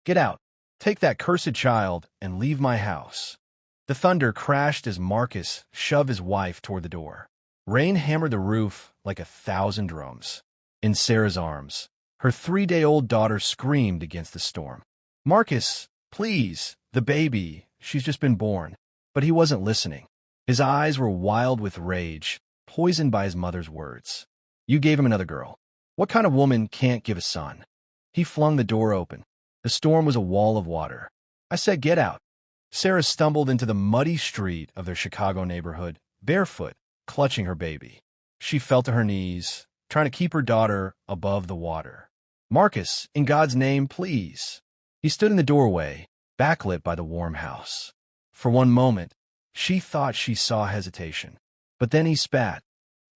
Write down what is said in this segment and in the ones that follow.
Get out. Take that cursed child and leave my house. The thunder crashed as Marcus shoved his wife toward the door. Rain hammered the roof like 1,000 drums. In Sarah's arms, her 3-day-old daughter screamed against the storm. Marcus, please, the baby, she's just been born. But he wasn't listening. His eyes were wild with rage, poisoned by his mother's words. You gave him another girl. What kind of woman can't give a son? He flung the door open. The storm was a wall of water. I said, get out. Sarah stumbled into the muddy street of their Chicago neighborhood, barefoot, clutching her baby. She fell to her knees, trying to keep her daughter above the water. Marcus, in God's name, please. He stood in the doorway, backlit by the warm house. For one moment, she thought she saw hesitation. But then he spat.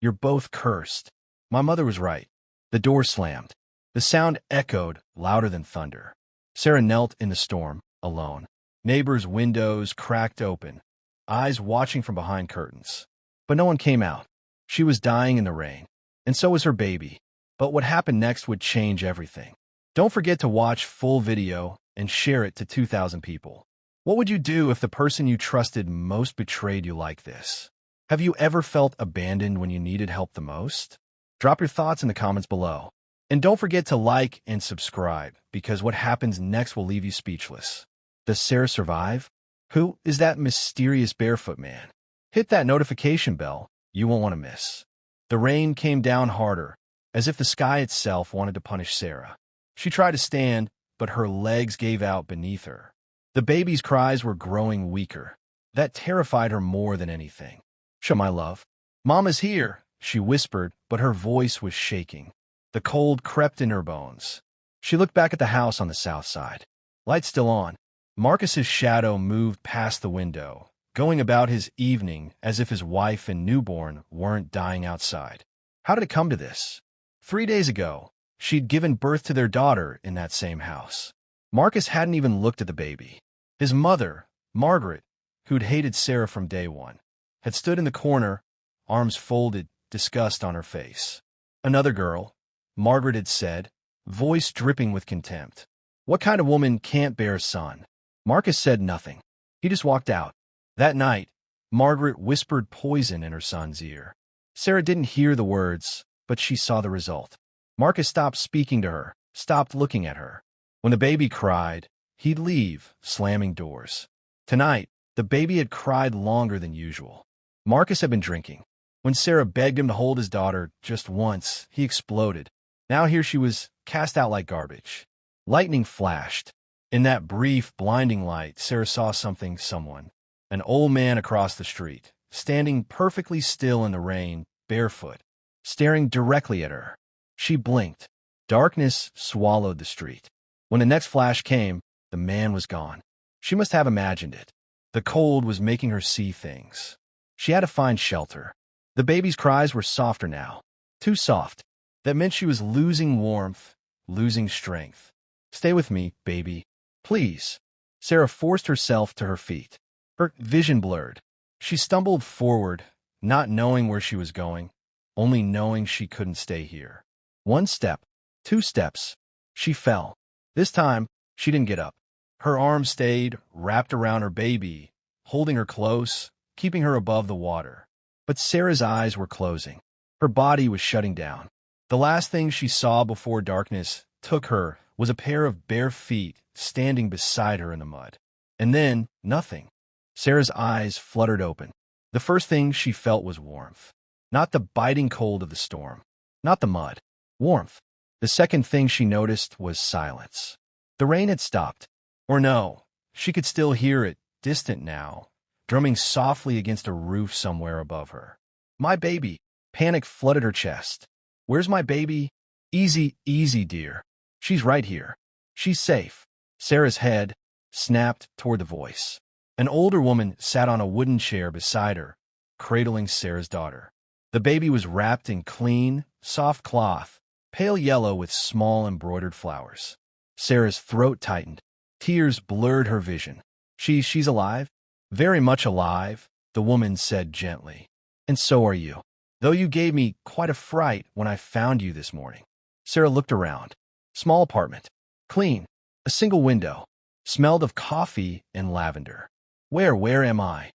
You're both cursed. My mother was right. The door slammed. The sound echoed louder than thunder. Sarah knelt in the storm, alone. Neighbors' windows cracked open, eyes watching from behind curtains. But no one came out. She was dying in the rain, and so was her baby. But what happened next would change everything. Don't forget to watch full video and share it to 2,000 people. What would you do if the person you trusted most betrayed you like this? Have you ever felt abandoned when you needed help the most? Drop your thoughts in the comments below. And don't forget to like and subscribe, because what happens next will leave you speechless. Does Sarah survive? Who is that mysterious barefoot man? Hit that notification bell you won't want to miss. The rain came down harder, as if the sky itself wanted to punish Sarah. She tried to stand, but her legs gave out beneath her. The baby's cries were growing weaker. That terrified her more than anything. My love. Mama's here, she whispered, but her voice was shaking. The cold crept in her bones. She looked back at the house on the south side. Lights still on. Marcus's shadow moved past the window, going about his evening as if his wife and newborn weren't dying outside. How did it come to this? 3 days ago, she'd given birth to their daughter in that same house. Marcus hadn't even looked at the baby. His mother, Margaret, who'd hated Sarah from day one, had stood in the corner, arms folded, disgust on her face. Another girl, Margaret had said, voice dripping with contempt. What kind of woman can't bear a son? Marcus said nothing. He just walked out. That night, Margaret whispered poison in her son's ear. Sarah didn't hear the words, but she saw the result. Marcus stopped speaking to her, stopped looking at her. When the baby cried, he'd leave, slamming doors. Tonight, the baby had cried longer than usual. Marcus had been drinking. When Sarah begged him to hold his daughter just once, he exploded. Now here she was, cast out like garbage. Lightning flashed. In that brief, blinding light, Sarah saw someone. An old man across the street, standing perfectly still in the rain, barefoot, staring directly at her. She blinked. Darkness swallowed the street. When the next flash came, the man was gone. She must have imagined it. The cold was making her see things. She had to find shelter. The baby's cries were softer now. Too soft. That meant she was losing warmth, losing strength. Stay with me, baby. Please. Sarah forced herself to her feet. Her vision blurred. She stumbled forward, not knowing where she was going, only knowing she couldn't stay here. 1 step, 2 steps. She fell. This time, she didn't get up. Her arms stayed wrapped around her baby, holding her close, keeping her above the water. But Sarah's eyes were closing. Her body was shutting down. The last thing she saw before darkness took her was a pair of bare feet standing beside her in the mud. And then, nothing. Sarah's eyes fluttered open. The first thing she felt was warmth. Not the biting cold of the storm. Not the mud. Warmth. The second thing she noticed was silence. The rain had stopped. Or no, she could still hear it, distant now, drumming softly against a roof somewhere above her. My baby. Panic flooded her chest. Where's my baby? Easy, easy, dear. She's right here. She's safe. Sarah's head snapped toward the voice. An older woman sat on a wooden chair beside her, cradling Sarah's daughter. The baby was wrapped in clean, soft cloth, pale yellow with small embroidered flowers. Sarah's throat tightened. Tears blurred her vision. She's alive? Very much alive, the woman said gently. And so are you. Though you gave me quite a fright when I found you this morning. Sarah looked around. Small apartment. Clean. A single window. Smelled of coffee and lavender. Where am I?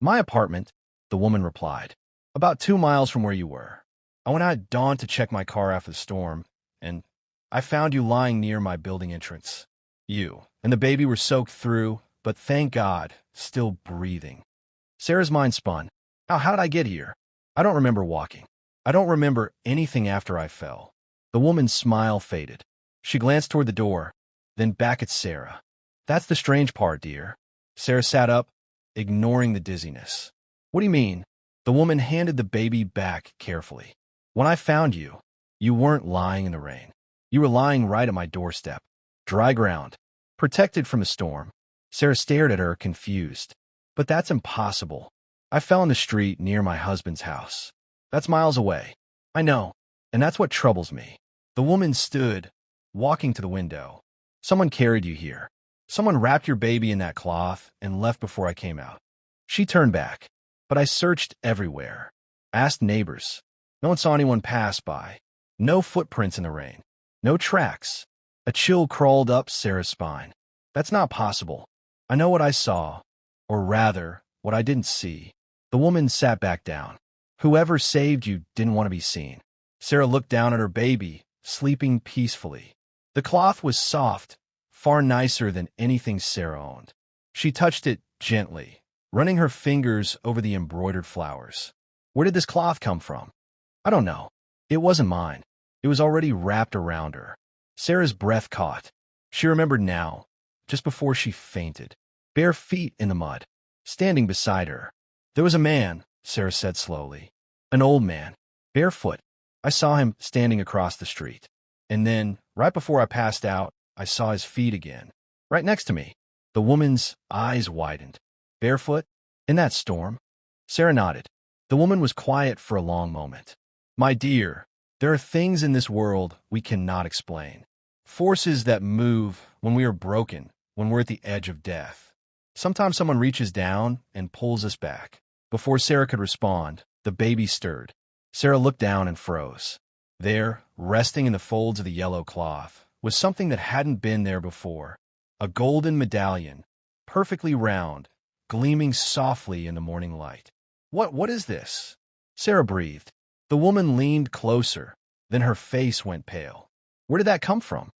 My apartment, the woman replied. About 2 miles from where you were. I went out at dawn to check my car after the storm, and I found you lying near my building entrance. You and the baby were soaked through, but thank God, still breathing. Sarah's mind spun. How did I get here? I don't remember walking. I don't remember anything after I fell. The woman's smile faded. She glanced toward the door, then back at Sarah. That's the strange part, dear. Sarah sat up, ignoring the dizziness. What do you mean? The woman handed the baby back carefully. When I found you, you weren't lying in the rain. You were lying right at my doorstep. Dry ground, protected from the storm. Sarah stared at her, confused. But that's impossible. I fell in the street near my husband's house. That's miles away. I know, and that's what troubles me. The woman stood, walking to the window. Someone carried you here. Someone wrapped your baby in that cloth and left before I came out. She turned back, but I searched everywhere. Asked neighbors. No one saw anyone pass by. No footprints in the rain. No tracks. A chill crawled up Sarah's spine. That's not possible. I know what I saw, or rather, what I didn't see. The woman sat back down. Whoever saved you didn't want to be seen. Sarah looked down at her baby, sleeping peacefully. The cloth was soft, far nicer than anything Sarah owned. She touched it gently, running her fingers over the embroidered flowers. Where did this cloth come from? I don't know. It wasn't mine. It was already wrapped around her. Sarah's breath caught. She remembered now, just before she fainted. Bare feet in the mud, standing beside her. There was a man, Sarah said slowly. An old man, barefoot. I saw him standing across the street. And then, right before I passed out, I saw his feet again, right next to me. The woman's eyes widened. Barefoot? In that storm? Sarah nodded. The woman was quiet for a long moment. My dear, there are things in this world we cannot explain. Forces that move when we are broken, when we're at the edge of death. Sometimes someone reaches down and pulls us back. Before Sarah could respond, the baby stirred. Sarah looked down and froze. There, resting in the folds of the yellow cloth, was something that hadn't been there before. A golden medallion, perfectly round, gleaming softly in the morning light. What is this? Sarah breathed. The woman leaned closer, then her face went pale. Where did that come from?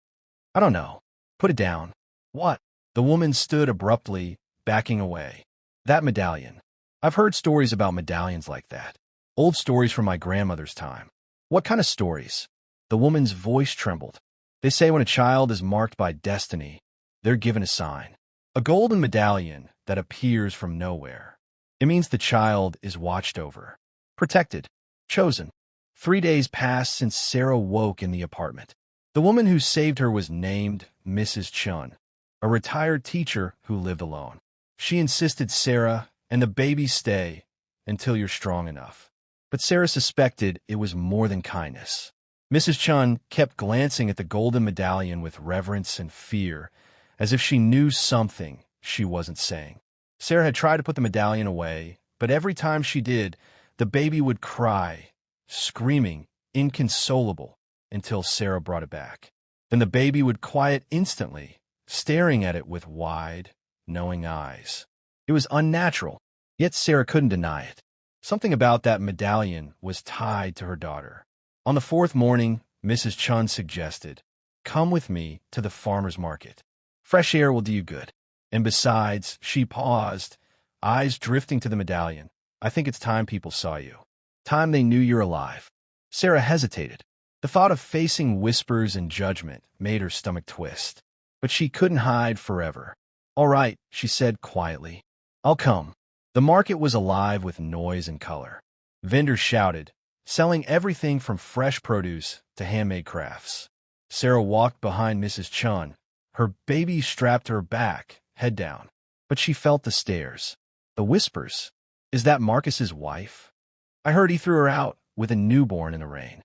I don't know. Put it down. What? The woman stood abruptly, backing away. That medallion. I've heard stories about medallions like that. Old stories from my grandmother's time. What kind of stories? The woman's voice trembled. They say when a child is marked by destiny, they're given a sign. A golden medallion that appears from nowhere. It means the child is watched over, protected, chosen. 3 days passed since Sarah woke in the apartment. The woman who saved her was named Mrs. Chun, a retired teacher who lived alone. She insisted Sarah and the baby stay until you're strong enough. But Sarah suspected it was more than kindness. Mrs. Chun kept glancing at the golden medallion with reverence and fear, as if she knew something she wasn't saying. Sarah had tried to put the medallion away, but every time she did, the baby would cry, screaming, inconsolable, until Sarah brought it back. Then the baby would quiet instantly, staring at it with wide, knowing eyes. It was unnatural, yet Sarah couldn't deny it. Something about that medallion was tied to her daughter. On the fourth morning, Mrs. Chun suggested, "Come with me to the farmer's market. Fresh air will do you good." And besides, she paused, eyes drifting to the medallion. "I think it's time people saw you. Time they knew you're alive." Sarah hesitated. The thought of facing whispers and judgment made her stomach twist. But she couldn't hide forever. "All right," she said quietly. "I'll come." The market was alive with noise and color. Vendors shouted, selling everything from fresh produce to handmade crafts. Sarah walked behind Mrs. Chun, her baby strapped to her back, head down. But she felt the stares, the whispers. "Is that Marcus's wife? I heard he threw her out with a newborn in the rain."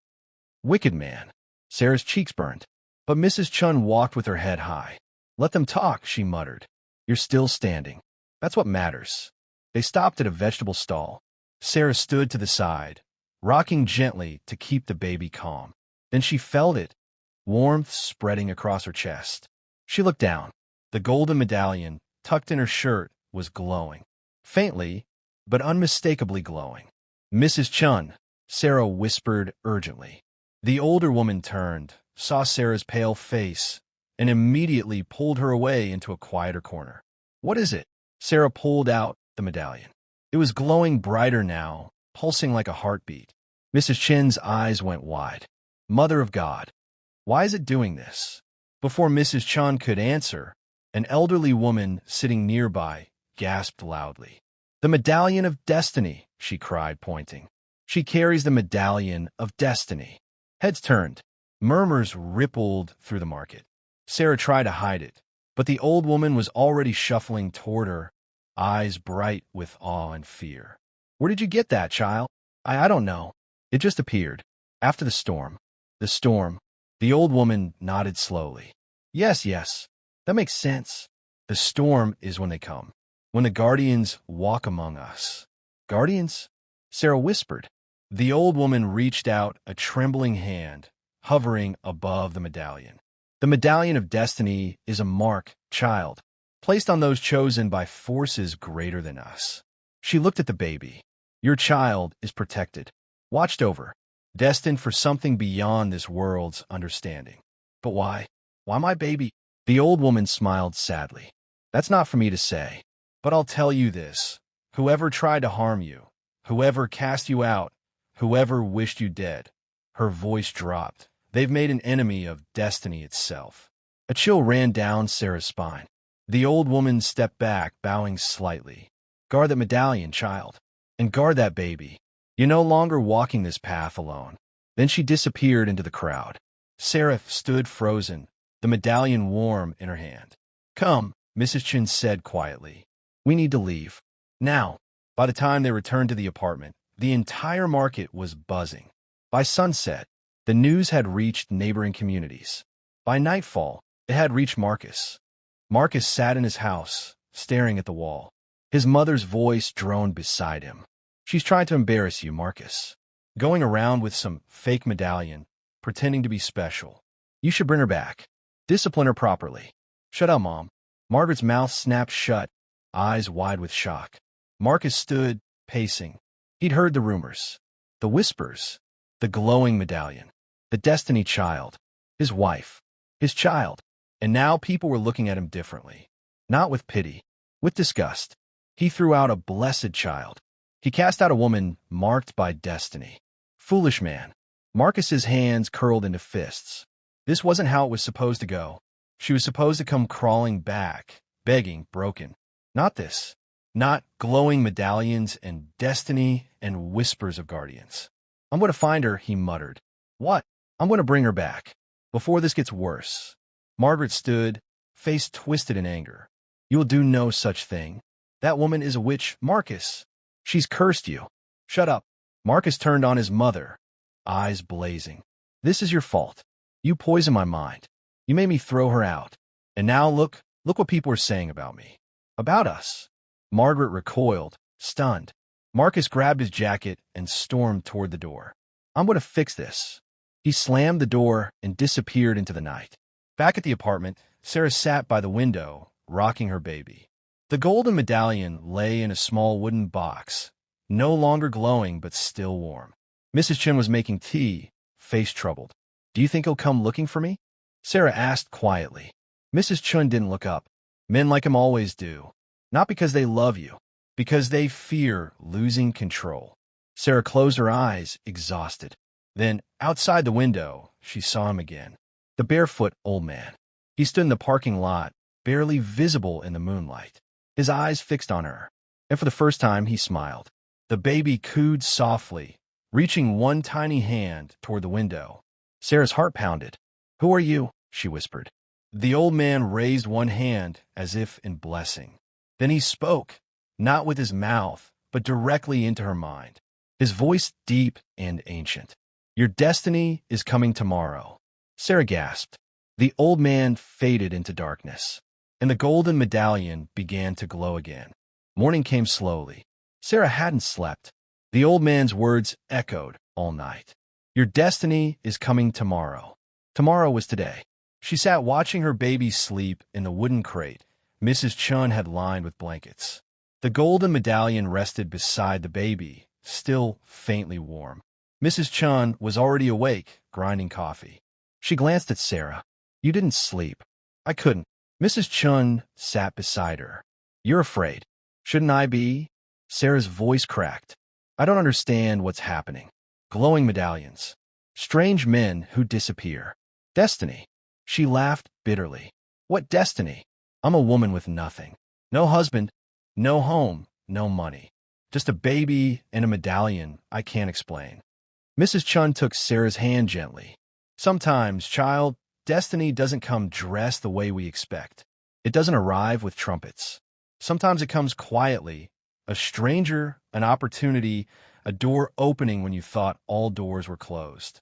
Wicked man. Sarah's cheeks burned. But Mrs. Chun walked with her head high. "Let them talk," she muttered. "You're still standing. That's what matters." They stopped at a vegetable stall. Sarah stood to the side, rocking gently to keep the baby calm. Then she felt it, warmth spreading across her chest. She looked down. The golden medallion, tucked in her shirt, was glowing. Faintly, but unmistakably glowing. "Mrs. Chun," Sarah whispered urgently. The older woman turned, saw Sarah's pale face, and immediately pulled her away into a quieter corner. "What is it?" Sarah pulled out the medallion. It was glowing brighter now, pulsing like a heartbeat. Mrs. Chin's eyes went wide. "Mother of God, why is it doing this?" Before Mrs. Chun could answer, an elderly woman sitting nearby gasped loudly. "The Medallion of Destiny," she cried, pointing. "She carries the Medallion of Destiny." Heads turned. Murmurs rippled through the market. Sarah tried to hide it, but the old woman was already shuffling toward her, eyes bright with awe and fear. "Where did you get that, child?" I don't know. It just appeared. After the storm." "The storm?" The old woman nodded slowly. Yes, that makes sense. The storm is when they come. When the guardians walk among us." "Guardians?" Sarah whispered. The old woman reached out a trembling hand, hovering above the medallion. "The Medallion of Destiny is a mark, child, placed on those chosen by forces greater than us." She looked at the baby. "Your child is protected, watched over, destined for something beyond this world's understanding." "But why? Why my baby?" The old woman smiled sadly. "That's not for me to say, but I'll tell you this. Whoever tried to harm you, whoever cast you out, whoever wished you dead," her voice dropped, "they've made an enemy of destiny itself." A chill ran down Sarah's spine. The old woman stepped back, bowing slightly. "Guard that medallion, child, and guard that baby. You're no longer walking this path alone." Then she disappeared into the crowd. Sarah stood frozen, the medallion warm in her hand. "Come," Mrs. Chin said quietly. "We need to leave. Now." By the time they returned to the apartment, the entire market was buzzing. By sunset, the news had reached neighboring communities. By nightfall, it had reached Marcus. Marcus sat in his house, staring at the wall. His mother's voice droned beside him. "She's trying to embarrass you, Marcus. Going around with some fake medallion, pretending to be special. You should bring her back. Discipline her properly." "Shut up, Mom." Margaret's mouth snapped shut, eyes wide with shock. Marcus stood, pacing. He'd heard the rumors, the whispers, the glowing medallion, the Destiny child, his wife, his child. And now people were looking at him differently. Not with pity, with disgust. He threw out a blessed child. He cast out a woman marked by destiny. Foolish man. Marcus's hands curled into fists. This wasn't how it was supposed to go. She was supposed to come crawling back, begging, broken. Not this. Not glowing medallions and destiny and whispers of guardians. "I'm going to find her," he muttered. "What?" "I'm going to bring her back. Before this gets worse." Margaret stood, face twisted in anger. "You will do no such thing. That woman is a witch, Marcus. She's cursed you." "Shut up." Marcus turned on his mother, eyes blazing. "This is your fault. You poisoned my mind. You made me throw her out. And now look what people are saying about me. About us." Margaret recoiled, stunned. Marcus grabbed his jacket and stormed toward the door. "I'm going to fix this." He slammed the door and disappeared into the night. Back at the apartment, Sarah sat by the window, rocking her baby. The golden medallion lay in a small wooden box, no longer glowing but still warm. Mrs. Chin was making tea, face troubled. "Do you think he'll come looking for me?" Sarah asked quietly. Mrs. Chun didn't look up. Men like him always do. Not because they love you, because they fear losing control. Sarah closed her eyes, exhausted. Then, outside the window, she saw him again. The barefoot old man. He stood in the parking lot, barely visible in the moonlight, his eyes fixed on her. And for the first time, he smiled. The baby cooed softly, reaching one tiny hand toward the window. Sarah's heart pounded. "Who are you?" she whispered. The old man raised one hand as if in blessing. Then he spoke, not with his mouth, but directly into her mind. His voice deep and ancient. "Your destiny is coming tomorrow." Sarah gasped. The old man faded into darkness, and the golden medallion began to glow again. Morning came slowly. Sarah hadn't slept. The old man's words echoed all night. "Your destiny is coming tomorrow." Tomorrow was today. She sat watching her baby sleep in the wooden crate Mrs. Chun had lined with blankets. The golden medallion rested beside the baby, still faintly warm. Mrs. Chun was already awake, grinding coffee. She glanced at Sarah. "You didn't sleep." "I couldn't." Mrs. Chun sat beside her. "You're afraid." "Shouldn't I be?" Sarah's voice cracked. "I don't understand what's happening." Glowing medallions. Strange men who disappear. Destiny. She laughed bitterly. "What destiny? I'm a woman with nothing. No husband, no home, no money. Just a baby and a medallion I can't explain." Mrs. Chun took Sarah's hand gently. "Sometimes, child, destiny doesn't come dressed the way we expect. It doesn't arrive with trumpets. Sometimes it comes quietly, a stranger, an opportunity, a door opening when you thought all doors were closed.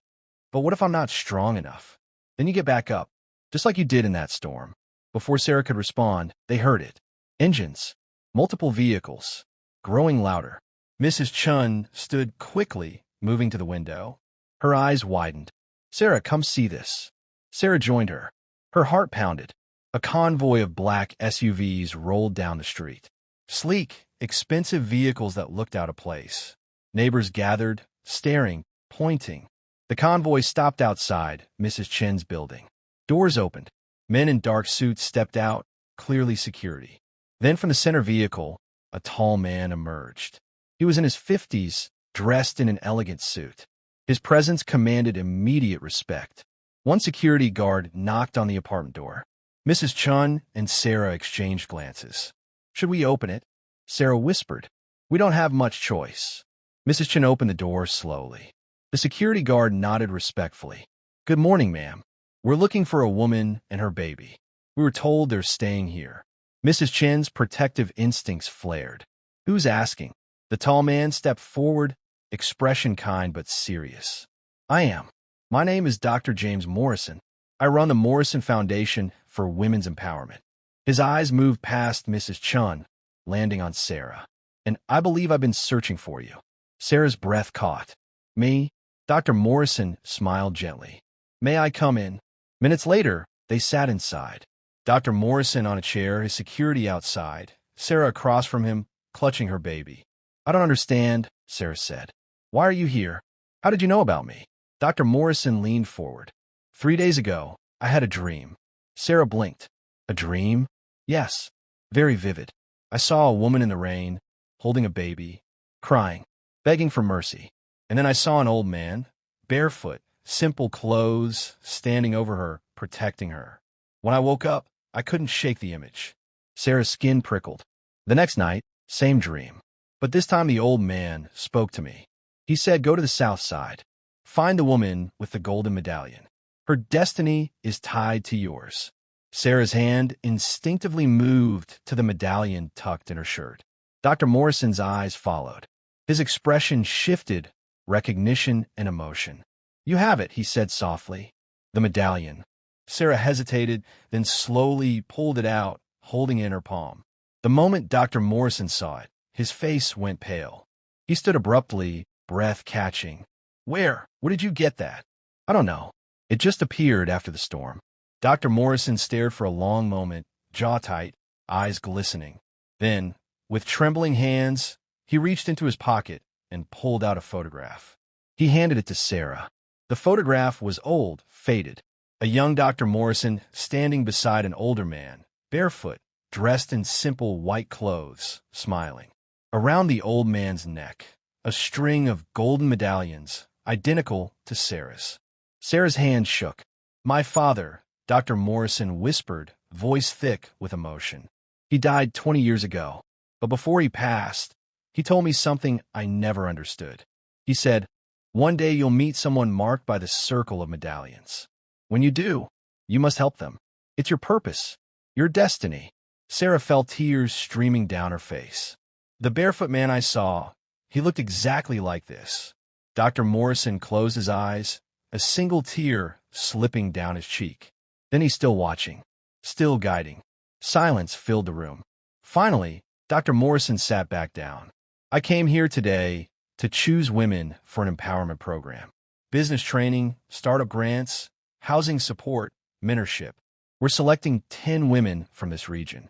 But what if I'm not strong enough?" Then you get back up, just like you did in that storm. Before Sarah could respond, they heard it. Engines. Multiple vehicles. Growing louder. Mrs. Chun stood quickly, moving to the window. Her eyes widened. "Sarah, come see this." Sarah joined her. Her heart pounded. A convoy of black SUVs rolled down the street. Sleek, expensive vehicles that looked out of place. Neighbors gathered, staring, pointing. The convoy stopped outside Mrs. Chen's building. Doors opened. Men in dark suits stepped out, clearly security. Then from the center vehicle, a tall man emerged. He was in his 50s, dressed in an elegant suit. His presence commanded immediate respect. One security guard knocked on the apartment door. Mrs. Chun and Sarah exchanged glances. "Should we open it?" Sarah whispered. "We don't have much choice." Mrs. Chun opened the door slowly. The security guard nodded respectfully. "Good morning, ma'am. We're looking for a woman and her baby. We were told they're staying here." Mrs. Chen's protective instincts flared. "Who's asking?" The tall man stepped forward, expression kind but serious. "I am. My name is Dr. James Morrison. I run the Morrison Foundation for Women's Empowerment." His eyes moved past Mrs. Chun, landing on Sarah. "And I believe I've been searching for you." Sarah's breath caught. "Me?" Dr. Morrison smiled gently. "May I come in?" Minutes later, they sat inside. Dr. Morrison on a chair, his security outside, Sarah across from him, clutching her baby. "I don't understand," Sarah said. "Why are you here? How did you know about me?" Dr. Morrison leaned forward. 3 days ago, I had a dream." Sarah blinked. "A dream?" "Yes. Very vivid. I saw a woman in the rain, holding a baby, crying, begging for mercy. And then I saw an old man, barefoot, simple clothes, standing over her, protecting her. When I woke up, I couldn't shake the image." Sarah's skin prickled. "The next night, same dream. But this time the old man spoke to me. He said, 'Go to the south side. Find the woman with the golden medallion. Her destiny is tied to yours.'" Sarah's hand instinctively moved to the medallion tucked in her shirt. Dr. Morrison's eyes followed. His expression shifted, recognition and emotion. "You have it," he said softly. "The medallion." Sarah hesitated, then slowly pulled it out, holding it in her palm. The moment Dr. Morrison saw it, his face went pale. He stood abruptly, breath catching. "Where? Where did you get that?" "I don't know. It just appeared after the storm." Dr. Morrison stared for a long moment, jaw tight, eyes glistening. Then, with trembling hands, he reached into his pocket and pulled out a photograph. He handed it to Sarah. The photograph was old, faded. A young Dr. Morrison standing beside an older man, barefoot, dressed in simple white clothes, smiling. Around the old man's neck, a string of golden medallions, identical to Sarah's. Sarah's hand shook. "My father," Dr. Morrison whispered, voice thick with emotion. "He died 20 years ago, but before he passed, he told me something I never understood. He said, 'One day you'll meet someone marked by the circle of medallions. When you do, you must help them. It's your purpose, your destiny.'" Sarah felt tears streaming down her face. "The barefoot man I saw, he looked exactly like this." Dr. Morrison closed his eyes, a single tear slipping down his cheek. Then he's still watching, still guiding. Silence filled the room. Finally, Dr. Morrison sat back down. "I came here today to choose women for an empowerment program. Business training, startup grants, housing support, mentorship. We're selecting 10 women from this region.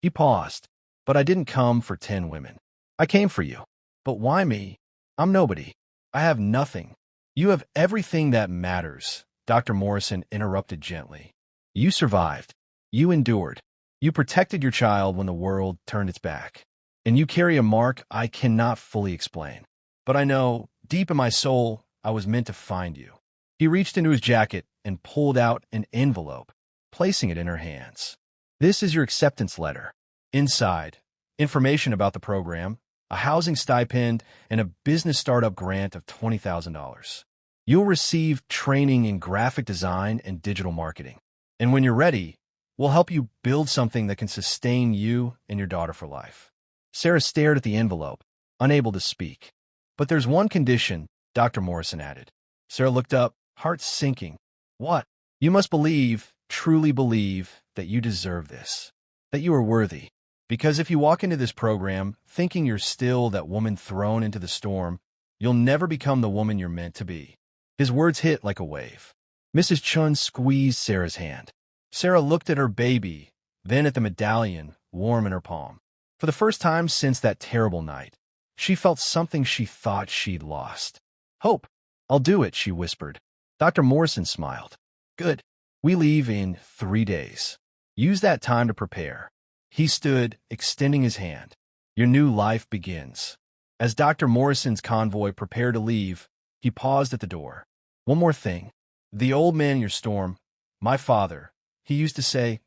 He paused. But I didn't come for 10 women. I came for you. But why me? I'm nobody. I have nothing. You have everything that matters, Dr. Morrison interrupted gently. You survived. You endured. You protected your child when the world turned its back. And you carry a mark I cannot fully explain. But I know, deep in my soul, I was meant to find you. He reached into his jacket and pulled out an envelope, placing it in her hands. This is your acceptance letter. Inside, information about the program, a housing stipend, and a business startup grant of $20,000. You'll receive training in graphic design and digital marketing. And when you're ready, we'll help you build something that can sustain you and your daughter for life. Sarah stared at the envelope, unable to speak. But there's one condition, Dr. Morrison added. Sarah looked up, heart sinking. What? You must believe, truly believe, that you deserve this, that you are worthy. Because if you walk into this program thinking you're still that woman thrown into the storm, you'll never become the woman you're meant to be. His words hit like a wave. Mrs. Chun squeezed Sarah's hand. Sarah looked at her baby, then at the medallion, warm in her palm. For the first time since that terrible night, she felt something she thought she'd lost. Hope. I'll do it, she whispered. Dr. Morrison smiled. Good. We leave in 3 days. Use that time to prepare. He stood, extending his hand. Your new life begins. As Dr. Morrison's convoy prepared to leave, he paused at the door. One more thing. The old man in your storm, my father, he used to say,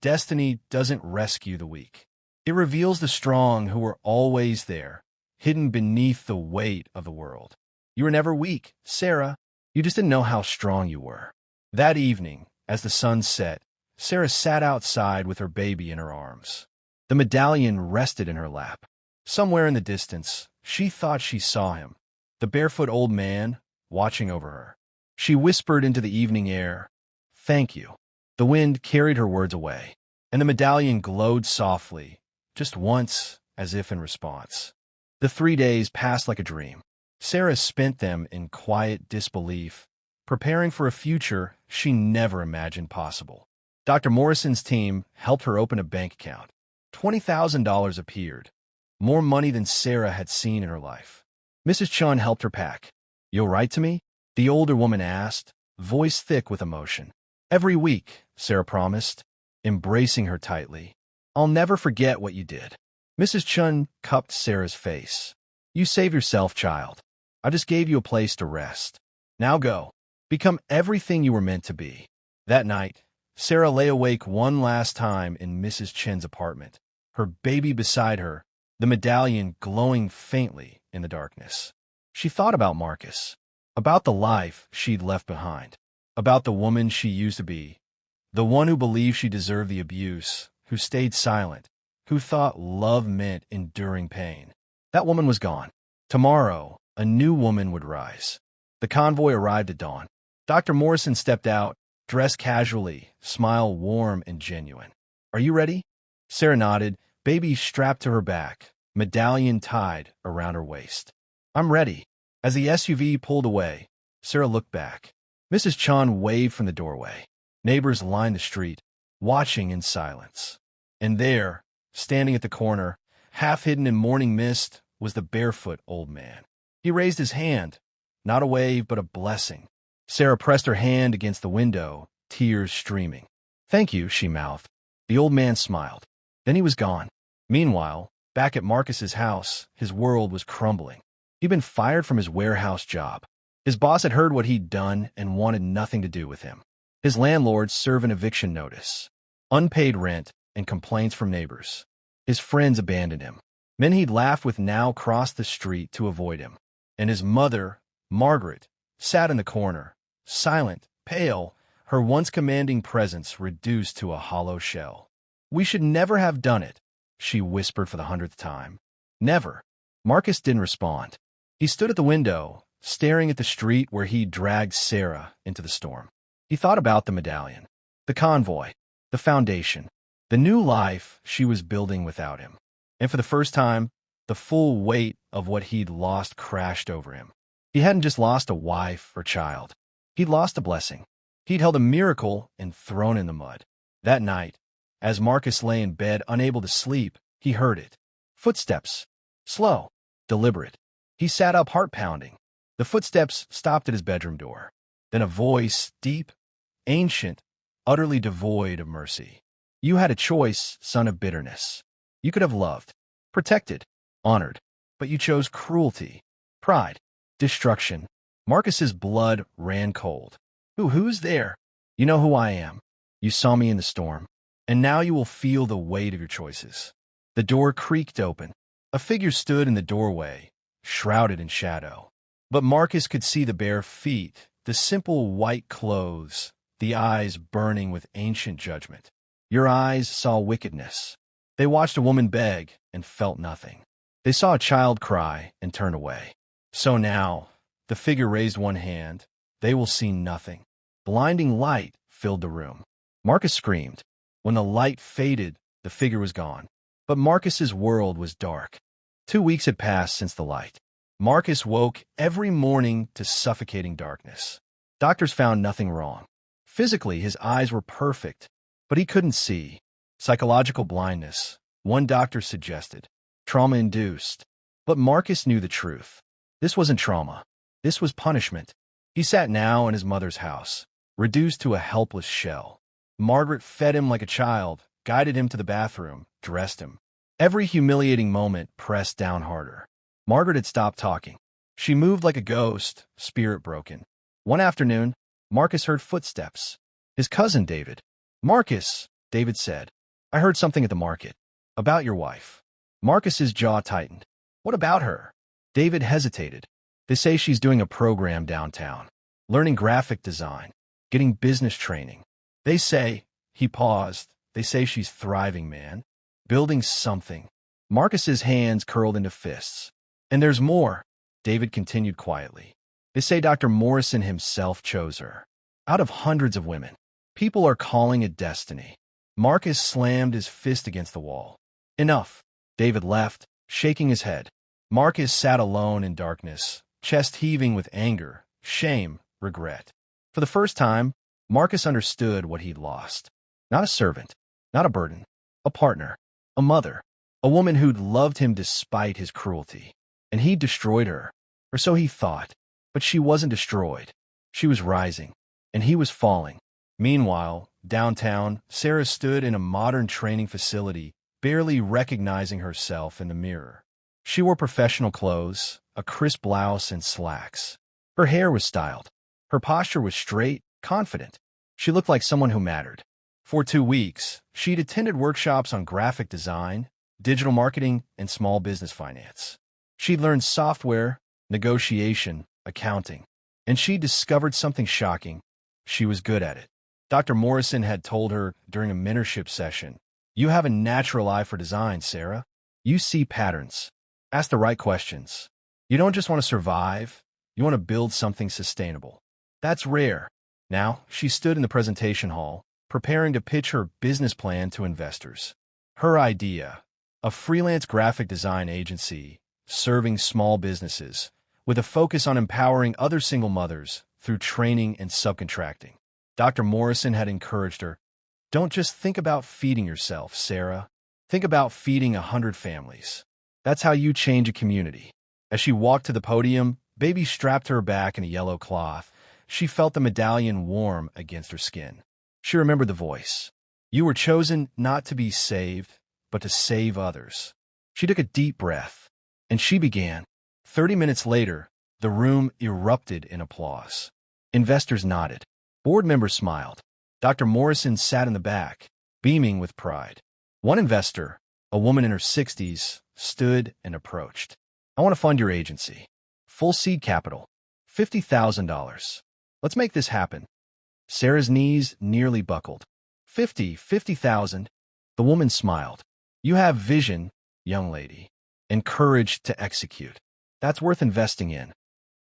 destiny doesn't rescue the weak. It reveals the strong who are always there, hidden beneath the weight of the world. You were never weak, Sarah. You just didn't know how strong you were. That evening, as the sun set, Sarah sat outside with her baby in her arms. The medallion rested in her lap. Somewhere in the distance, she thought she saw him, the barefoot old man, watching over her. She whispered into the evening air, "Thank you." The wind carried her words away, and the medallion glowed softly, just once, as if in response. The 3 days passed like a dream. Sarah spent them in quiet disbelief, preparing for a future she never imagined possible. Dr. Morrison's team helped her open a bank account. $20,000 appeared, more money than Sarah had seen in her life. Mrs. Chun helped her pack. You'll write to me? The older woman asked, voice thick with emotion. Every week, Sarah promised, embracing her tightly. I'll never forget what you did. Mrs. Chun cupped Sarah's face. You save yourself, child. I just gave you a place to rest. Now go. Become everything you were meant to be. That night, Sarah lay awake one last time in Mrs. Chen's apartment, her baby beside her, the medallion glowing faintly in the darkness. She thought about Marcus, about the life she'd left behind, about the woman she used to be, the one who believed she deserved the abuse, who stayed silent, who thought love meant enduring pain. That woman was gone. Tomorrow, a new woman would rise. The convoy arrived at dawn. Dr. Morrison stepped out, dressed casually, smile warm and genuine. Are you ready? Sarah nodded, baby strapped to her back, medallion tied around her waist. I'm ready. As the SUV pulled away, Sarah looked back. Mrs. Chun waved from the doorway. Neighbors lined the street, watching in silence. And there, standing at the corner, half hidden in morning mist, was the barefoot old man. He raised his hand, not a wave but a blessing. Sarah pressed her hand against the window, tears streaming. Thank you, she mouthed. The old man smiled. Then he was gone. Meanwhile, back at Marcus's house, his world was crumbling. He'd been fired from his warehouse job. His boss had heard what he'd done and wanted nothing to do with him. His landlord served an eviction notice, unpaid rent, and complaints from neighbors. His friends abandoned him. Men he'd laughed with now crossed the street to avoid him. And his mother, Margaret, sat in the corner, silent, pale, her once commanding presence reduced to a hollow shell. We should never have done it, she whispered for the 100th time. Never. Marcus didn't respond. He stood at the window, staring at the street where he'd dragged Sarah into the storm. He thought about the medallion, the convoy, the foundation, the new life she was building without him. And for the first time, the full weight of what he'd lost crashed over him. He hadn't just lost a wife or child. He'd lost a blessing. He'd held a miracle and thrown in the mud. That night, as Marcus lay in bed unable to sleep, he heard it. Footsteps. Slow. Deliberate. He sat up, heart pounding. The footsteps stopped at his bedroom door. Then a voice, deep, ancient, utterly devoid of mercy. You had a choice, son of bitterness. You could have loved, protected, honored, but you chose cruelty, pride, destruction. Marcus's blood ran cold. Who's there? You know who I am. You saw me in the storm, and now you will feel the weight of your choices. The door creaked open. A figure stood in the doorway, shrouded in shadow. But Marcus could see the bare feet, the simple white clothes, the eyes burning with ancient judgment. Your eyes saw wickedness. They watched a woman beg and felt nothing. They saw a child cry and turn away. So now, the figure raised one hand. They will see nothing. Blinding light filled the room. Marcus screamed. When the light faded, the figure was gone. But Marcus's world was dark. 2 weeks had passed since the light. Marcus woke every morning to suffocating darkness. Doctors found nothing wrong. Physically, his eyes were perfect, but he couldn't see. Psychological blindness, one doctor suggested. Trauma-induced. But Marcus knew the truth. This wasn't trauma. This was punishment. He sat now in his mother's house, reduced to a helpless shell. Margaret fed him like a child, guided him to the bathroom, dressed him. Every humiliating moment pressed down harder. Margaret had stopped talking. She moved like a ghost, spirit broken. One afternoon, Marcus heard footsteps. His cousin, David. Marcus, David said, I heard something at the market. About your wife. Marcus's jaw tightened. What about her? David hesitated. They say she's doing a program downtown, learning graphic design, getting business training. They say, he paused, they say she's thriving, man. Building something. Marcus's hands curled into fists. And there's more, David continued quietly. They say Dr. Morrison himself chose her. Out of hundreds of women. People are calling it destiny. Marcus slammed his fist against the wall. Enough. David left, shaking his head. Marcus sat alone in darkness, chest heaving with anger, shame, regret. For the first time, Marcus understood what he'd lost. Not a servant, not a burden, a partner, a mother, a woman who'd loved him despite his cruelty. And he'd destroyed her, or so he thought. But she wasn't destroyed. She was rising, and he was falling. Meanwhile, downtown, Sarah stood in a modern training facility, barely recognizing herself in the mirror. She wore professional clothes, a crisp blouse and slacks. Her hair was styled. Her posture was straight, confident. She looked like someone who mattered. For 2 weeks, she'd attended workshops on graphic design, digital marketing, and small business finance. She'd learned software, negotiation, accounting, and she discovered something shocking. She was good at it. Dr. Morrison had told her during a mentorship session, "You have a natural eye for design, Sarah. You see patterns. Ask the right questions. You don't just want to survive, you want to build something sustainable." That's rare. Now, she stood in the presentation hall, preparing to pitch her business plan to investors. Her idea, a freelance graphic design agency, serving small businesses, with a focus on empowering other single mothers through training and subcontracting. Dr. Morrison had encouraged her, "Don't just think about feeding yourself, Sarah. Think about feeding 100 families. That's how you change a community." As she walked to the podium, baby strapped to her back in a yellow cloth. She felt the medallion warm against her skin. She remembered the voice. "You were chosen not to be saved, but to save others." She took a deep breath, and she began. 30 minutes later, the room erupted in applause. Investors nodded. Board members smiled. Dr. Morrison sat in the back, beaming with pride. One investor, a woman in her 60s, stood and approached. "I want to fund your agency. Full seed capital. $50,000. Let's make this happen." Sarah's knees nearly buckled. 50,000. The woman smiled. "You have vision, young lady, and courage to execute. That's worth investing in."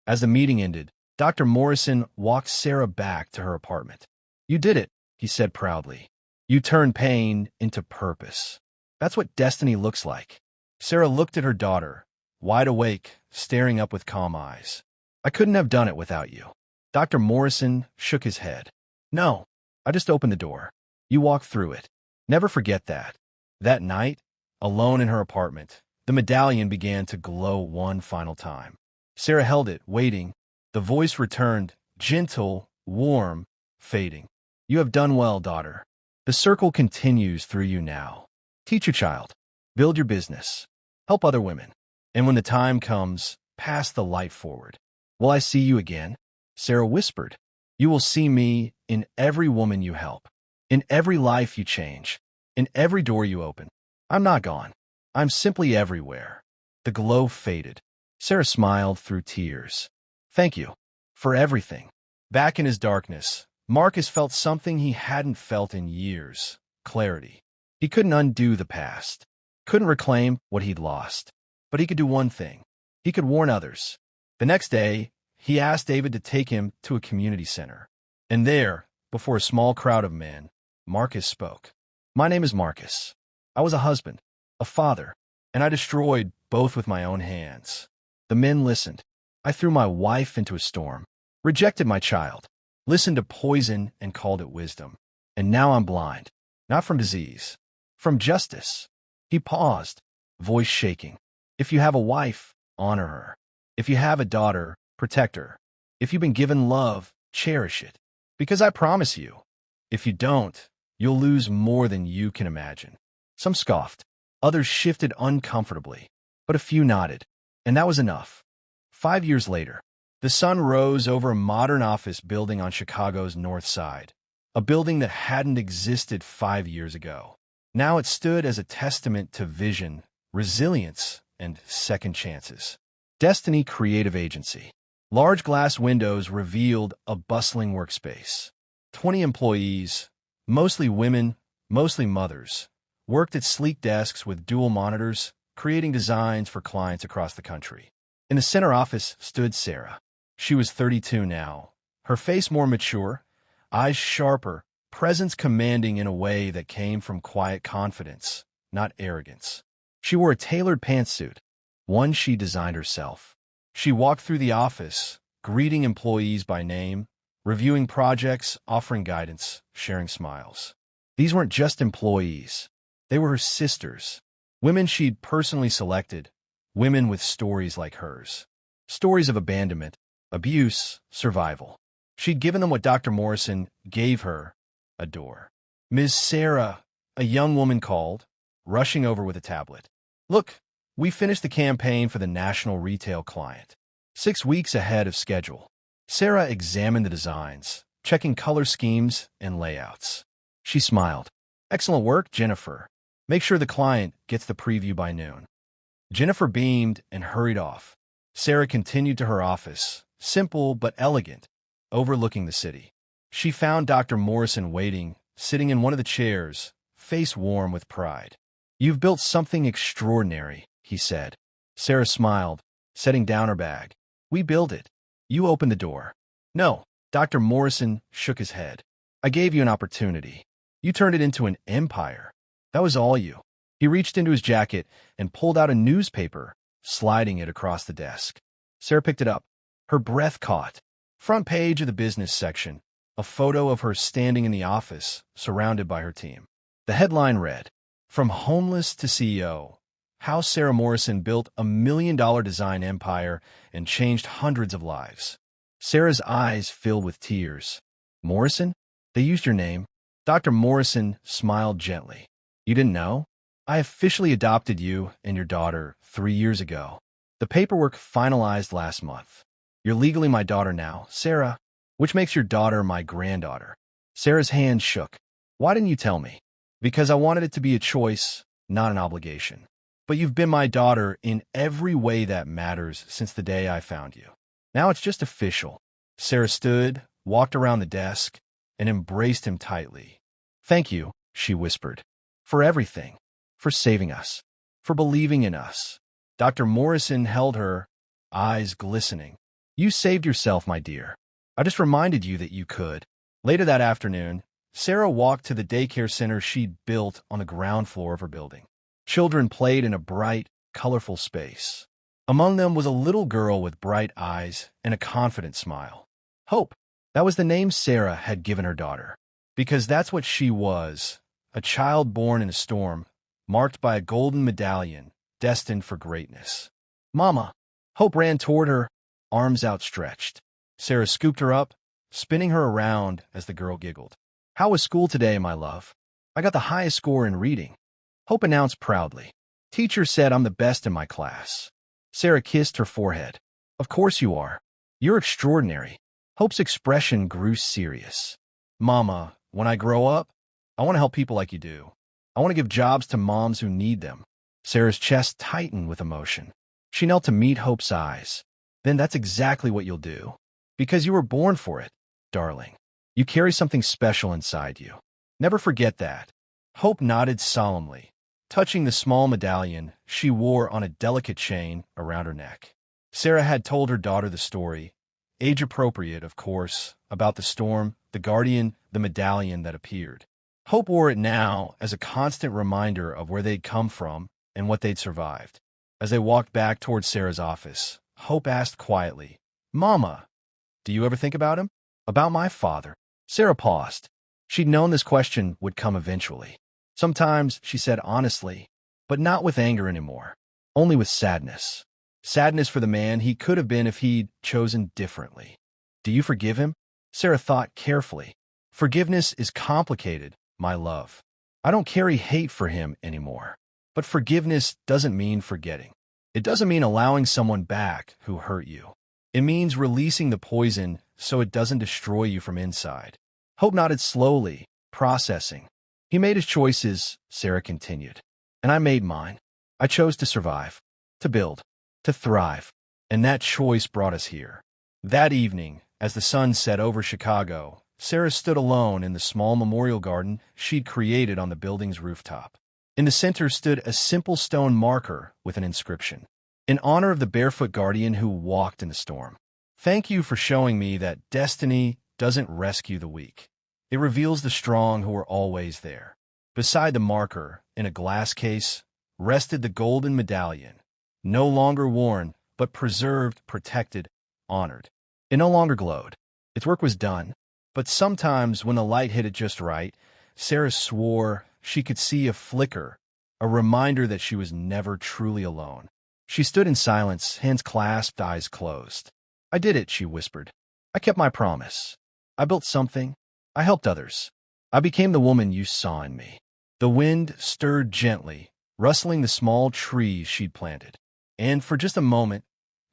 As the meeting ended, Dr. Morrison walked Sarah back to her apartment. "You did it," he said proudly. "You turned pain into purpose. That's what destiny looks like." Sarah looked at her daughter, wide awake, staring up with calm eyes. "I couldn't have done it without you." Dr. Morrison shook his head. "No, I just opened the door. You walked through it. Never forget that. That night, alone in her apartment, the medallion began to glow one final time. Sarah held it, waiting. The voice returned, gentle, warm, fading. You have done well, daughter. The circle continues through you now. Teach your child. Build your business. Help other women. And when the time comes, pass the light forward. Will I see you again? Sarah whispered. You will see me in every woman you help, in every life you change, in every door you open. I'm not gone. I'm simply everywhere. The glow faded. Sarah smiled through tears. Thank you for everything. Back in his darkness, Marcus felt something he hadn't felt in years. Clarity. He couldn't undo the past, couldn't reclaim what he'd lost. But he could do one thing. He could warn others. The next day, he asked David to take him to a community center. And there, before a small crowd of men, Marcus spoke. My name is Marcus. I was a husband, a father, and I destroyed both with my own hands. The men listened. I threw my wife into a storm, rejected my child, listened to poison and called it wisdom. And now I'm blind, not from disease, from justice. He paused, voice shaking. If you have a wife, honor her. If you have a daughter, protect her. If you've been given love, cherish it. Because I promise you, if you don't, you'll lose more than you can imagine. Some scoffed. Others shifted uncomfortably. But a few nodded. And that was enough. 5 years later, the sun rose over a modern office building on Chicago's North Side. A building that hadn't existed 5 years ago. Now it stood as a testament to vision, resilience, and second chances. Destiny Creative Agency. Large glass windows revealed a bustling workspace. 20 employees, mostly women, mostly mothers, worked at sleek desks with dual monitors, creating designs for clients across the country. In the center office stood Sarah. She was 32 now, her face more mature, eyes sharper, presence commanding in a way that came from quiet confidence, not arrogance. She wore a tailored pantsuit, one she designed herself. She walked through the office, greeting employees by name, reviewing projects, offering guidance, sharing smiles. These weren't just employees. They were her sisters, women she'd personally selected, women with stories like hers. Stories of abandonment, abuse, survival. She'd given them what Dr. Morrison gave her, a door. Ms. Sarah, a young woman called, rushing over with a tablet. Look, we finished the campaign for the national retail client. 6 weeks ahead of schedule. Sarah examined the designs, checking color schemes and layouts. She smiled. Excellent work, Jennifer. Make sure the client gets the preview by noon. Jennifer beamed and hurried off. Sarah continued to her office, simple but elegant, overlooking the city. She found Dr. Morrison waiting, sitting in one of the chairs, face warm with pride. You've built something extraordinary, he said. Sarah smiled, setting down her bag. We built it. You opened the door. No, Dr. Morrison shook his head. I gave you an opportunity. You turned it into an empire. That was all you. He reached into his jacket and pulled out a newspaper, sliding it across the desk. Sarah picked it up. Her breath caught. Front page of the business section. A photo of her standing in the office, surrounded by her team. The headline read, From Homeless to CEO, How Sarah Morrison Built a $1 Million Design Empire and Changed Hundreds of Lives. Sarah's eyes filled with tears. Morrison? They used your name. Dr. Morrison smiled gently. You didn't know? I officially adopted you and your daughter 3 years ago. The paperwork finalized last month. You're legally my daughter now, Sarah, which makes your daughter my granddaughter. Sarah's hand shook. Why didn't you tell me? Because I wanted it to be a choice, not an obligation. But you've been my daughter in every way that matters since the day I found you. Now it's just official. Sarah stood, walked around the desk, and embraced him tightly. Thank you, she whispered, for everything, for saving us, for believing in us. Dr. Morrison held her, eyes glistening. You saved yourself, my dear. I just reminded you that you could. Later that afternoon, Sarah walked to the daycare center she'd built on the ground floor of her building. Children played in a bright, colorful space. Among them was a little girl with bright eyes and a confident smile. Hope. That was the name Sarah had given her daughter. Because that's what she was, a child born in a storm, marked by a golden medallion, destined for greatness. Mama! Hope ran toward her, arms outstretched. Sarah scooped her up, spinning her around as the girl giggled. How was school today, my love? I got the highest score in reading. Hope announced proudly. Teacher said I'm the best in my class. Sarah kissed her forehead. Of course you are. You're extraordinary. Hope's expression grew serious. Mama, when I grow up, I want to help people like you do. I want to give jobs to moms who need them. Sarah's chest tightened with emotion. She knelt to meet Hope's eyes. Then that's exactly what you'll do. Because you were born for it, darling. You carry something special inside you. Never forget that. Hope nodded solemnly, touching the small medallion she wore on a delicate chain around her neck. Sarah had told her daughter the story, age-appropriate, of course, about the storm, the guardian, the medallion that appeared. Hope wore it now as a constant reminder of where they'd come from and what they'd survived. As they walked back toward Sarah's office, Hope asked quietly, Mama, do you ever think about him? About my father? Sarah paused. She'd known this question would come eventually. Sometimes, she said honestly, but not with anger anymore. Only with sadness. Sadness for the man he could have been if he'd chosen differently. Do you forgive him? Sarah thought carefully. Forgiveness is complicated, my love. I don't carry hate for him anymore. But forgiveness doesn't mean forgetting. It doesn't mean allowing someone back who hurt you. It means releasing the poison so it doesn't destroy you from inside. Hope nodded slowly, processing. He made his choices, Sarah continued. And I made mine. I chose to survive, to build, to thrive. And that choice brought us here. That evening, as the sun set over Chicago, Sarah stood alone in the small memorial garden she'd created on the building's rooftop. In the center stood a simple stone marker with an inscription. In honor of the barefoot guardian who walked in the storm. Thank you for showing me that destiny doesn't rescue the weak. It reveals the strong who are always there. Beside the marker, in a glass case, rested the golden medallion. No longer worn, but preserved, protected, honored. It no longer glowed. Its work was done. But sometimes when the light hit it just right, Sarah swore she could see a flicker, a reminder that she was never truly alone. She stood in silence, hands clasped, eyes closed. I did it, she whispered. I kept my promise. I built something. I helped others. I became the woman you saw in me. The wind stirred gently, rustling the small trees she'd planted. And for just a moment,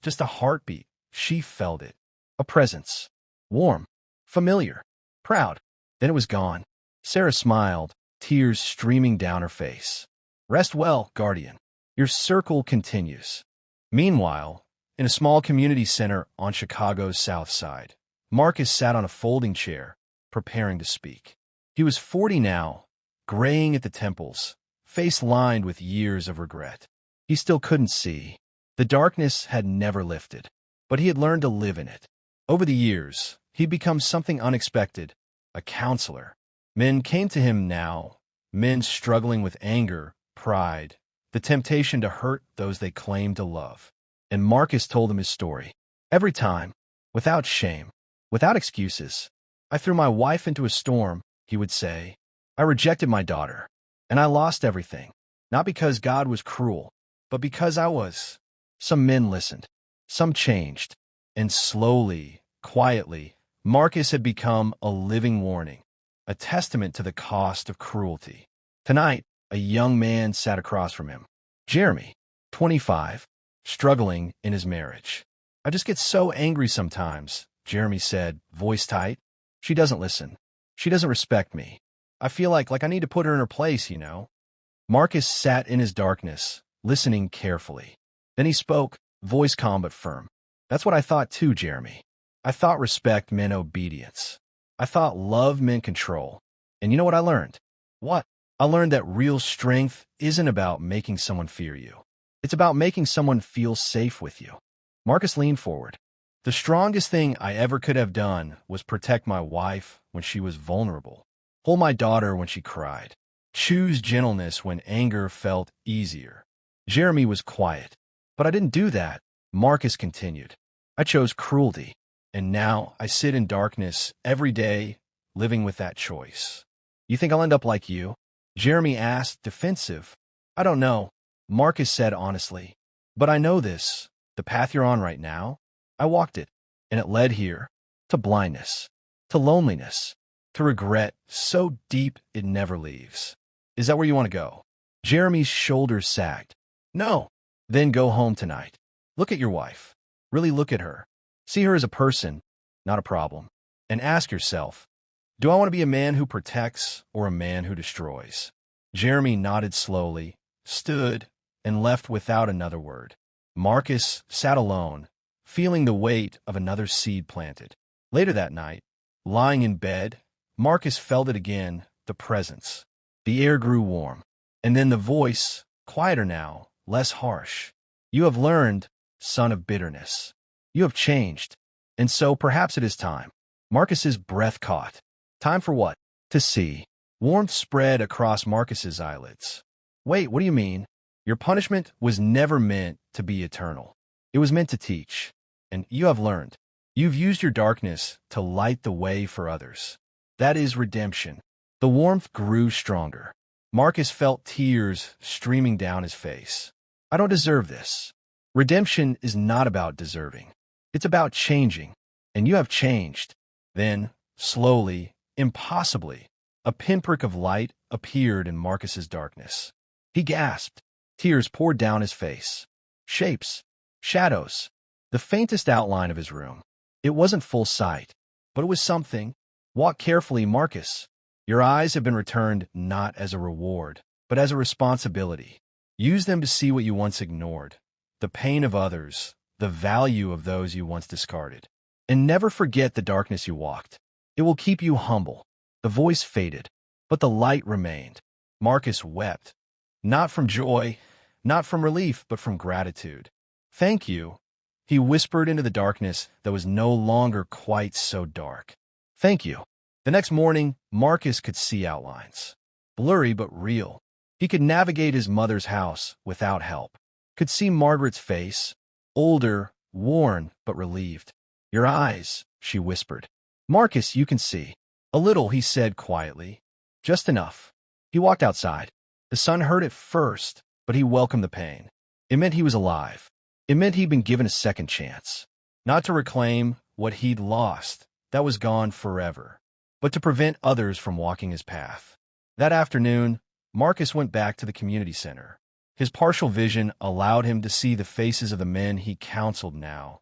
just a heartbeat, she felt it. A presence. Warm. Familiar. Proud. Then it was gone. Sarah smiled, tears streaming down her face. Rest well, guardian. Your circle continues. Meanwhile, in a small community center on Chicago's South Side, Marcus sat on a folding chair, preparing to speak. He was 40 now, graying at the temples, face lined with years of regret. He still couldn't see. The darkness had never lifted, but he had learned to live in it. Over the years, he'd become something unexpected, a counselor. Men came to him now, men struggling with anger, pride, the temptation to hurt those they claimed to love. And Marcus told him his story. Every time, without shame, without excuses. I threw my wife into a storm, he would say. I rejected my daughter, and I lost everything. Not because God was cruel, but because I was. Some men listened. Some changed. And slowly, quietly, Marcus had become a living warning, a testament to the cost of cruelty. Tonight, a young man sat across from him. Jeremy, 25, struggling in his marriage. I just get so angry sometimes, Jeremy said, voice tight. She doesn't listen. She doesn't respect me. I feel like I need to put her in her place, you know. Marcus sat in his darkness, listening carefully. Then he spoke, voice calm but firm. That's what I thought too, Jeremy. I thought respect meant obedience. I thought love meant control. And you know what I learned? What? I learned that real strength isn't about making someone fear you. It's about making someone feel safe with you. Marcus leaned forward. The strongest thing I ever could have done was protect my wife when she was vulnerable. Hold my daughter when she cried. Choose gentleness when anger felt easier. Jeremy was quiet. But I didn't do that, Marcus continued. I chose cruelty. And now I sit in darkness every day, living with that choice. You think I'll end up like you? Jeremy asked, defensive. I don't know, Marcus said honestly. But I know this. The path you're on right now, I walked it, and it led here. To blindness. To loneliness. To regret so deep it never leaves. Is that where you want to go? Jeremy's shoulders sagged. No. Then go home tonight. Look at your wife. Really look at her. See her as a person, not a problem. And ask yourself, do I want to be a man who protects or a man who destroys? Jeremy nodded slowly, stood, and left without another word. Marcus sat alone, feeling the weight of another seed planted. Later that night, lying in bed, Marcus felt it again, the presence. The air grew warm. And then the voice, quieter now, less harsh. You have learned, son of bitterness. You have changed. And so perhaps it is time. Marcus's breath caught. Time for what? To see. Warmth spread across Marcus's eyelids. Wait, what do you mean? Your punishment was never meant to be eternal. It was meant to teach. And you have learned. You've used your darkness to light the way for others. That is redemption. The warmth grew stronger. Marcus felt tears streaming down his face. I don't deserve this. Redemption is not about deserving. It's about changing. And you have changed. Then, slowly, impossibly, a pinprick of light appeared in Marcus's darkness. He gasped. Tears poured down his face. Shapes. Shadows. The faintest outline of his room. It wasn't full sight, but it was something. Walk carefully, Marcus. Your eyes have been returned not as a reward, but as a responsibility. Use them to see what you once ignored, the pain of others, the value of those you once discarded. And never forget the darkness you walked. It will keep you humble. The voice faded, but the light remained. Marcus wept. Not from joy, not from relief, but from gratitude. Thank you, he whispered into the darkness that was no longer quite so dark. Thank you. The next morning, Marcus could see outlines. Blurry but real. He could navigate his mother's house without help. Could see Margaret's face, older, worn, but relieved. Your eyes, she whispered. Marcus, you can see. A little, he said quietly. Just enough. He walked outside. The sun hurt at first, but he welcomed the pain. It meant he was alive. It meant he'd been given a second chance. Not to reclaim what he'd lost, that was gone forever, but to prevent others from walking his path. That afternoon, Marcus went back to the community center. His partial vision allowed him to see the faces of the men he counseled now,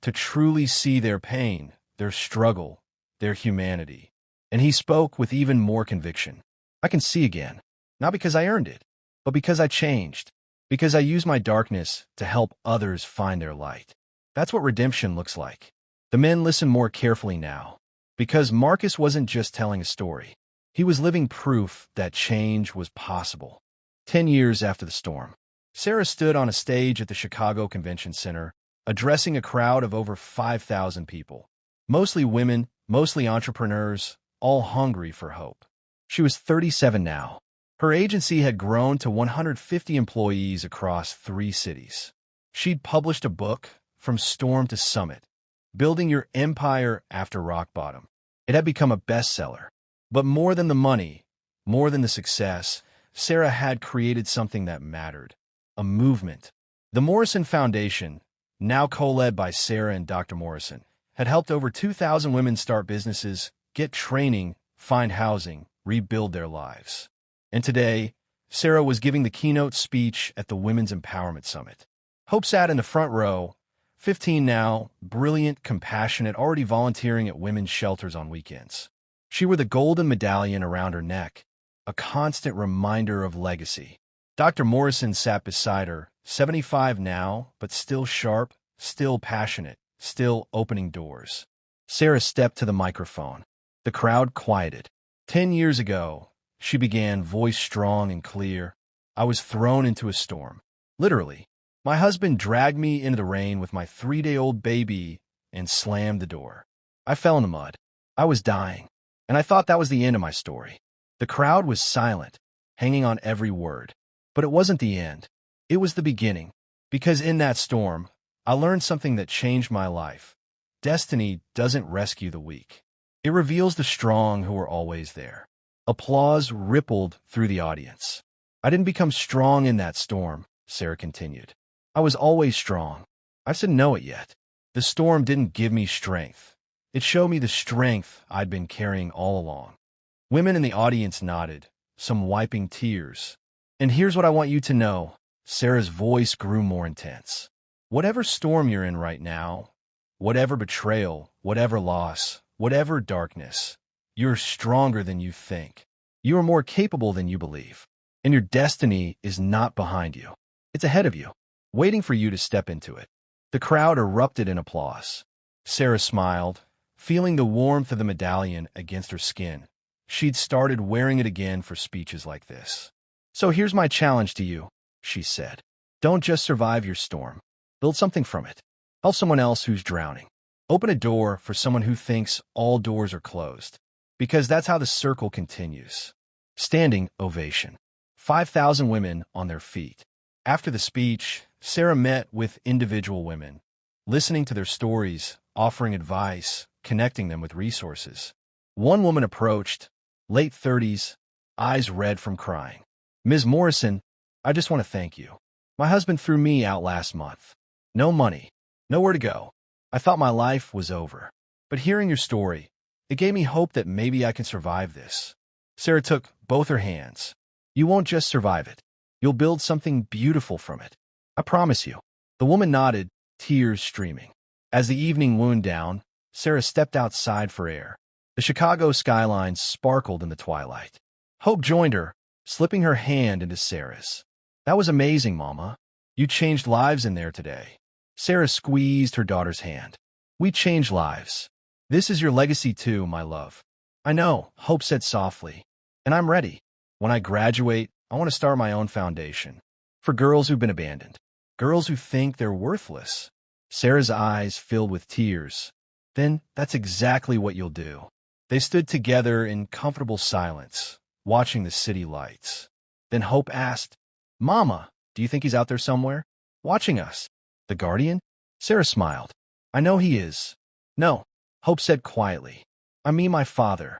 to truly see their pain, their struggle, their humanity. And he spoke with even more conviction. I can see again, not because I earned it, but because I changed, because I used my darkness to help others find their light. That's what redemption looks like. The men listened more carefully now, because Marcus wasn't just telling a story. He was living proof that change was possible. 10 years after the storm, Sarah stood on a stage at the Chicago Convention Center, addressing a crowd of over 5,000 people. Mostly women, mostly entrepreneurs, all hungry for hope. She was 37 now. Her agency had grown to 150 employees across 3 cities. She'd published a book, From Storm to Summit, Building Your Empire After Rock Bottom. It had become a bestseller. But more than the money, more than the success, Sarah had created something that mattered. A movement. The Morrison Foundation, now co-led by Sarah and Dr. Morrison, had helped over 2,000 women start businesses, get training, find housing, rebuild their lives. And today, Sarah was giving the keynote speech at the Women's Empowerment Summit. Hope sat in the front row, 15 now, brilliant, compassionate, already volunteering at women's shelters on weekends. She wore the golden medallion around her neck, a constant reminder of legacy. Dr. Morrison sat beside her, 75 now, but still sharp, still passionate, still opening doors. Sarah stepped to the microphone. The crowd quieted. 10 years ago, she began, voice strong and clear. I was thrown into a storm. Literally. My husband dragged me into the rain with my 3-day-old baby and slammed the door. I fell in the mud. I was dying. And I thought that was the end of my story. The crowd was silent, hanging on every word. But it wasn't the end. It was the beginning. Because in that storm, I learned something that changed my life. Destiny doesn't rescue the weak. It reveals the strong who are always there. Applause rippled through the audience. I didn't become strong in that storm, Sarah continued. I was always strong. I didn't know it yet. The storm didn't give me strength. It showed me the strength I'd been carrying all along. Women in the audience nodded, some wiping tears. And here's what I want you to know. Sarah's voice grew more intense. Whatever storm you're in right now, whatever betrayal, whatever loss, whatever darkness, you're stronger than you think. You are more capable than you believe. And your destiny is not behind you. It's ahead of you, waiting for you to step into it. The crowd erupted in applause. Sarah smiled, feeling the warmth of the medallion against her skin. She'd started wearing it again for speeches like this. So here's my challenge to you, she said. Don't just survive your storm. Build something from it. Help someone else who's drowning. Open a door for someone who thinks all doors are closed. Because that's how the circle continues. Standing ovation. 5,000 women on their feet. After the speech, Sarah met with individual women, listening to their stories, offering advice, connecting them with resources. One woman approached, late 30s, eyes red from crying. Ms. Morrison, I just want to thank you. My husband threw me out last month. No money, nowhere to go. I thought my life was over. But hearing your story, it gave me hope that maybe I can survive this. Sarah took both her hands. You won't just survive it. You'll build something beautiful from it. I promise you. The woman nodded, tears streaming. As the evening wound down, Sarah stepped outside for air. The Chicago skyline sparkled in the twilight. Hope joined her, slipping her hand into Sarah's. That was amazing, Mama. You changed lives in there today. Sarah squeezed her daughter's hand. We changed lives. This is your legacy too, my love. I know, Hope said softly. And I'm ready. When I graduate, I want to start my own foundation. For girls who've been abandoned. Girls who think they're worthless. Sarah's eyes filled with tears. Then that's exactly what you'll do. They stood together in comfortable silence, watching the city lights. Then Hope asked, Mama, do you think he's out there somewhere? Watching us. The guardian? Sarah smiled. I know he is. No, Hope said quietly. I mean my father.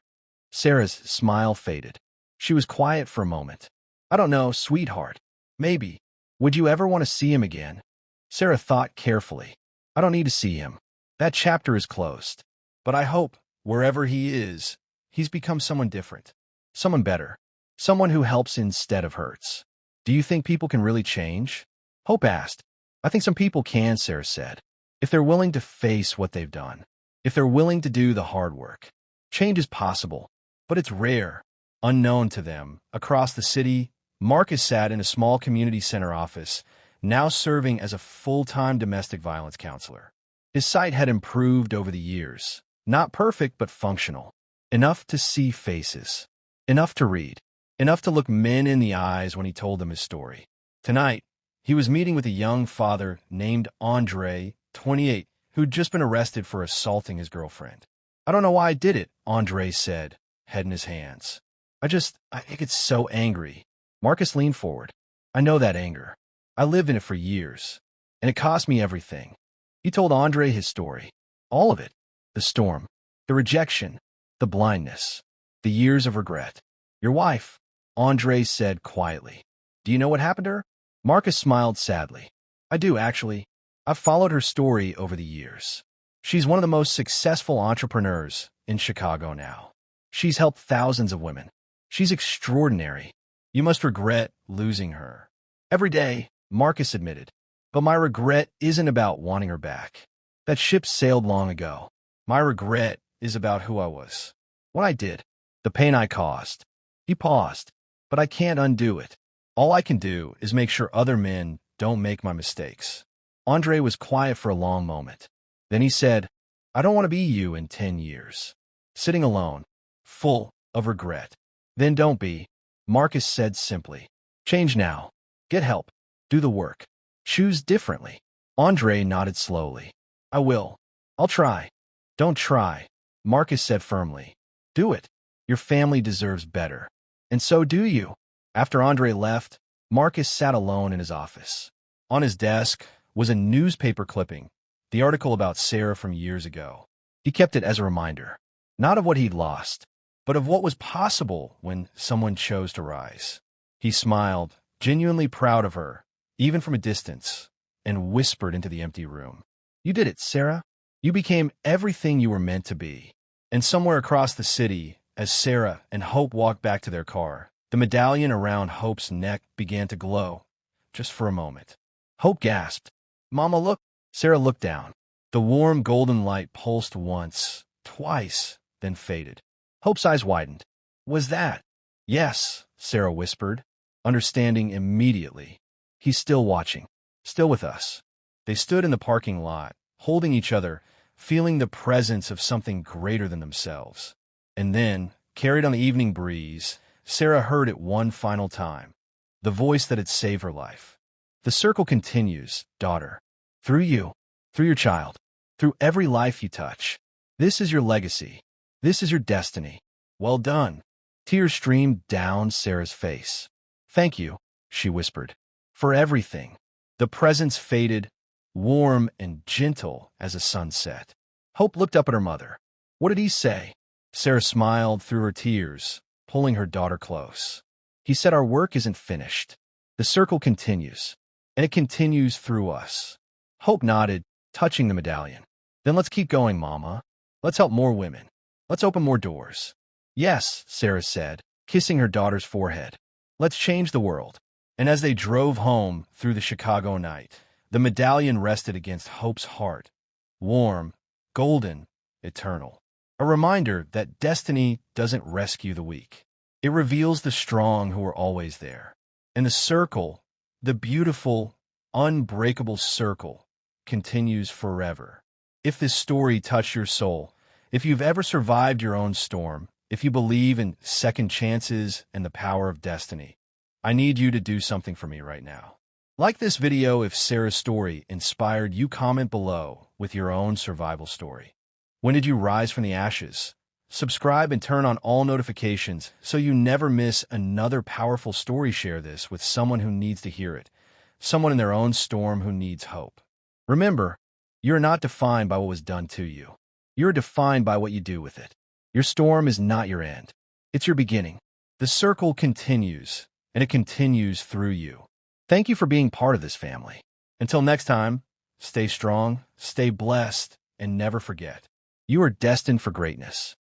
Sarah's smile faded. She was quiet for a moment. I don't know, sweetheart. Maybe. Would you ever want to see him again? Sarah thought carefully. I don't need to see him. That chapter is closed. But I hope, wherever he is, he's become someone different. Someone better. Someone who helps instead of hurts. Do you think people can really change? Hope asked. I think some people can, Sarah said. If they're willing to face what they've done. If they're willing to do the hard work. Change is possible, but it's rare. Unknown to them, across the city, Marcus sat in a small community center office, now serving as a full-time domestic violence counselor. His sight had improved over the years. Not perfect, but functional. Enough to see faces. Enough to read. Enough to look men in the eyes when he told them his story. Tonight, he was meeting with a young father named Andre, 28, who'd just been arrested for assaulting his girlfriend. I don't know why I did it, Andre said, head in his hands. I get so angry. Marcus leaned forward. I know that anger. I lived in it for years, and it cost me everything. He told Andre his story. All of it. The storm, the rejection, the blindness, the years of regret. Your wife, Andre said quietly. Do you know what happened to her? Marcus smiled sadly. I do, actually. I've followed her story over the years. She's one of the most successful entrepreneurs in Chicago now. She's helped thousands of women. She's extraordinary. You must regret losing her. Every day, Marcus admitted. But my regret isn't about wanting her back. That ship sailed long ago. My regret is about who I was. What I did. The pain I caused. He paused. But I can't undo it. All I can do is make sure other men don't make my mistakes. Andre was quiet for a long moment. Then he said, I don't want to be you in 10 years. Sitting alone, full of regret. Then don't be, Marcus said simply. Change now. Get help. Do the work. Choose differently. Andre nodded slowly. I will. I'll try. Don't try, Marcus said firmly. Do it. Your family deserves better. And so do you. After Andre left, Marcus sat alone in his office. On his desk was a newspaper clipping, the article about Sarah from years ago. He kept it as a reminder. Not of what he'd lost, but of what was possible when someone chose to rise. He smiled, genuinely proud of her, even from a distance, and whispered into the empty room. "You did it, Sarah. You became everything you were meant to be." And somewhere across the city, as Sarah and Hope walked back to their car, the medallion around Hope's neck began to glow, just for a moment. Hope gasped. "Mama, look." Sarah looked down. The warm golden light pulsed once, twice, then faded. Hope's eyes widened. "Was that?" "Yes," Sarah whispered, understanding immediately. "He's still watching, still with us." They stood in the parking lot, holding each other, feeling the presence of something greater than themselves. And then, carried on the evening breeze, Sarah heard it one final time, the voice that had saved her life. "The circle continues, daughter. Through you, through your child, through every life you touch. This is your legacy. This is your destiny. Well done." Tears streamed down Sarah's face. "Thank you," she whispered, "for everything." The presence faded, warm and gentle as a sunset. Hope looked up at her mother. "What did he say?" Sarah smiled through her tears, pulling her daughter close. "He said our work isn't finished. The circle continues, and it continues through us." Hope nodded, touching the medallion. "Then let's keep going, Mama. Let's help more women. Let's open more doors." "Yes," Sarah said, kissing her daughter's forehead. "Let's change the world." And as they drove home through the Chicago night, the medallion rested against Hope's heart, warm, golden, eternal. A reminder that destiny doesn't rescue the weak. It reveals the strong who are always there. And the circle, the beautiful, unbreakable circle, continues forever. If this story touched your soul, if you've ever survived your own storm, if you believe in second chances and the power of destiny, I need you to do something for me right now. Like this video if Sarah's story inspired you. Comment below with your own survival story. When did you rise from the ashes? Subscribe and turn on all notifications so you never miss another powerful story. Share this with someone who needs to hear it, someone in their own storm who needs hope. Remember, you're not defined by what was done to you. You're defined by what you do with it. Your storm is not your end. It's your beginning. The circle continues, and it continues through you. Thank you for being part of this family. Until next time, stay strong, stay blessed, and never forget, you are destined for greatness.